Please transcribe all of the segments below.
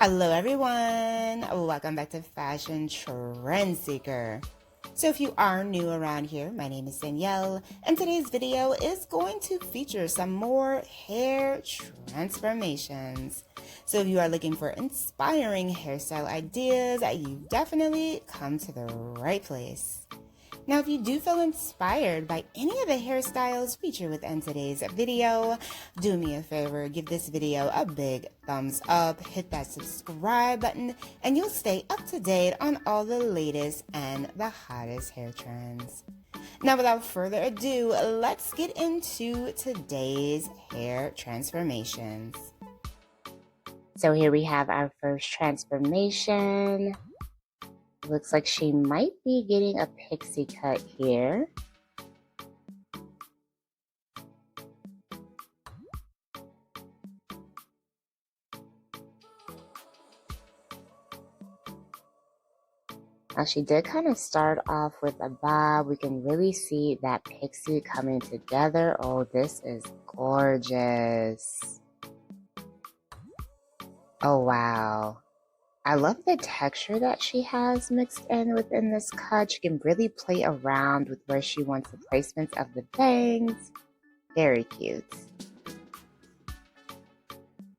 Hello everyone! Welcome back to Fashion Trend Seeker. So if you are new around here, my name is Danielle, and today's video is going to feature some more hair transformations. So if you are looking for inspiring hairstyle ideas, you've definitely come to the right place. Now, if you do feel inspired by any of the hairstyles featured within today's video, do me a favor, give this video a big thumbs up, hit that subscribe button, and you'll stay up to date on all the latest and the hottest hair trends. Now, without further ado, let's get into today's hair transformations. So here we have our first transformation. Looks like she might be getting a pixie cut here. Now she did kind of start off with a bob. We can really see that pixie coming together. Oh, this is gorgeous. Oh, wow. I love the texture that she has mixed in within this cut. She can really play around with where she wants the placements of the bangs. Very cute.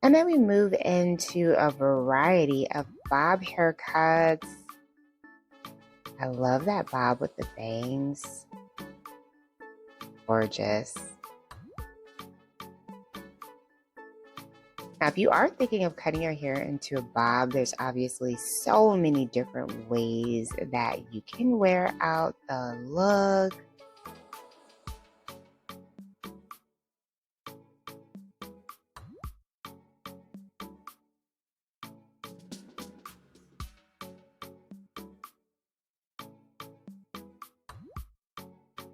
And then we move into a variety of bob haircuts. I love that bob with the bangs. Gorgeous. Now, if you are thinking of cutting your hair into a bob, there's obviously so many different ways that you can wear out the look.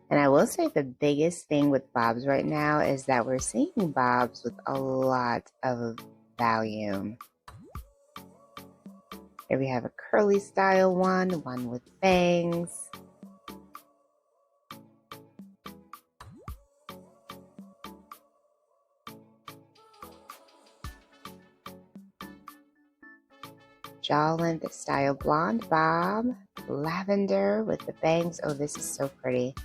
And I will say the biggest thing with bobs right now is that we're seeing bobs with a lot of volume. Here we have a curly style one with bangs. Jaw length style blonde bob, lavender with the bangs. Oh, this is so pretty.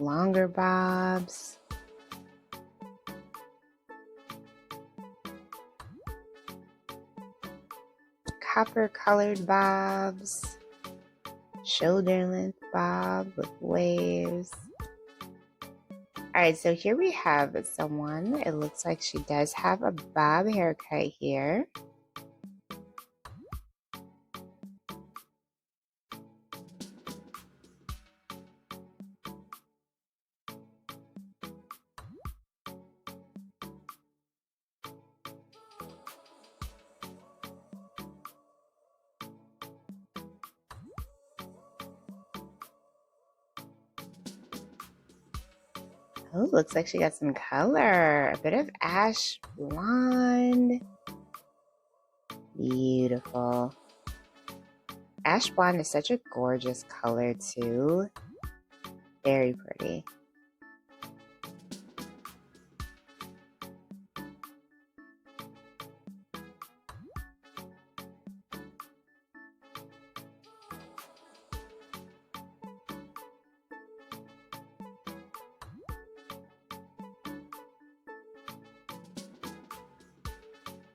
Longer bobs. Copper colored bobs. Shoulder length bob with waves. Alright, so here we have someone. It looks like she does have a bob haircut here. Oh, looks like she got some color. A bit of ash blonde. Beautiful. Ash blonde is such a gorgeous color too. Very pretty.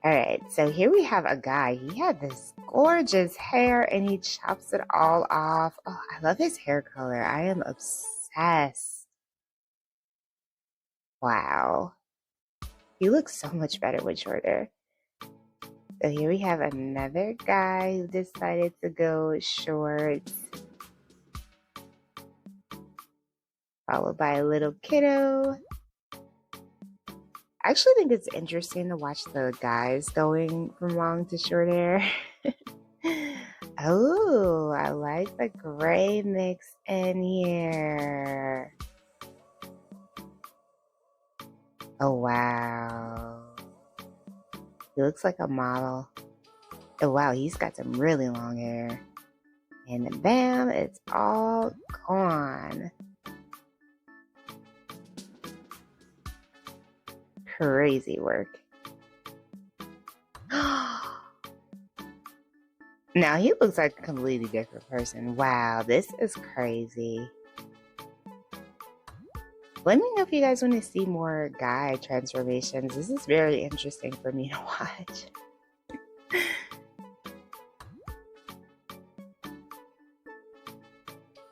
Alright, so here we have a guy. He had this gorgeous hair and he chops it all off. Oh, I love his hair color. I am obsessed. Wow. He looks so much better with shorter. So here we have another guy who decided to go short. Followed by a little kiddo. I actually think it's interesting to watch the guys going from long to short hair. Oh, I like the gray mix in here. Oh, wow. He looks like a model. Oh, wow, he's got some really long hair. And bam, it's all gone. crazy work. Now he looks like a completely different person. Wow, this is crazy. Let me know if you guys want to see more guy transformations. This is very interesting for me to watch.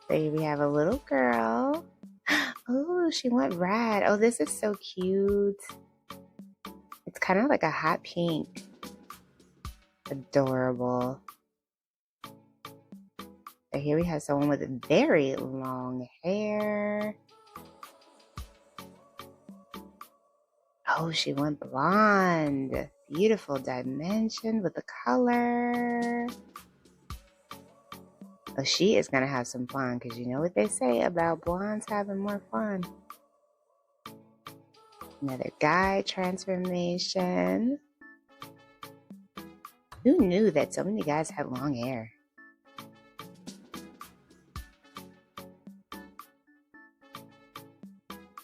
So here we have a little girl. Oh, she went red. Oh, this is so cute. It's kind of like a hot pink. Adorable. So here we have someone with very long hair. Oh, she went blonde. Beautiful dimension with the color. Oh, she is going to have some fun because you know what they say about blondes having more fun. Another guy transformation. Who knew that so many guys had long hair?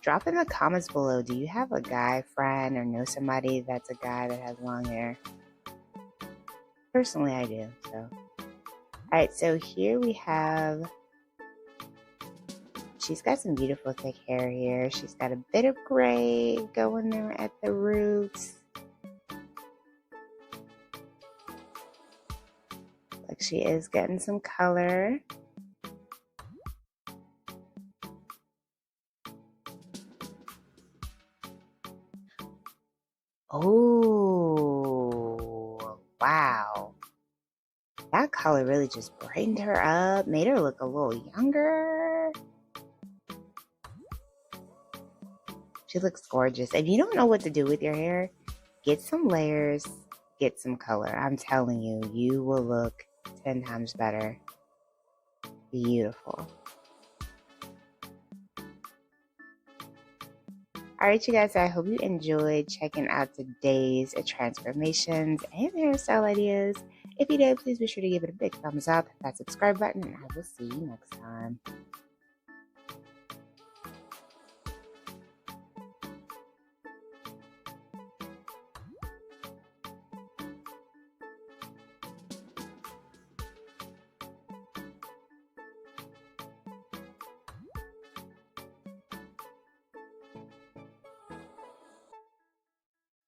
Drop in the comments below, do you have a guy friend or know somebody that's a guy that has long hair? Personally, I do, so. Alright, so here we have, she's got some beautiful thick hair here. She's got a bit of gray going there at the roots. Like she is getting some color. Oh, wow. That color really just brightened her up, made her look a little younger. She looks gorgeous. If you don't know what to do with your hair, get some layers, get some color. I'm telling you, you will look 10 times better. Beautiful. Alright, you guys, I hope you enjoyed checking out today's transformations and hairstyle ideas. If you did, please be sure to give it a big thumbs up, hit that subscribe button, and I will see you next time.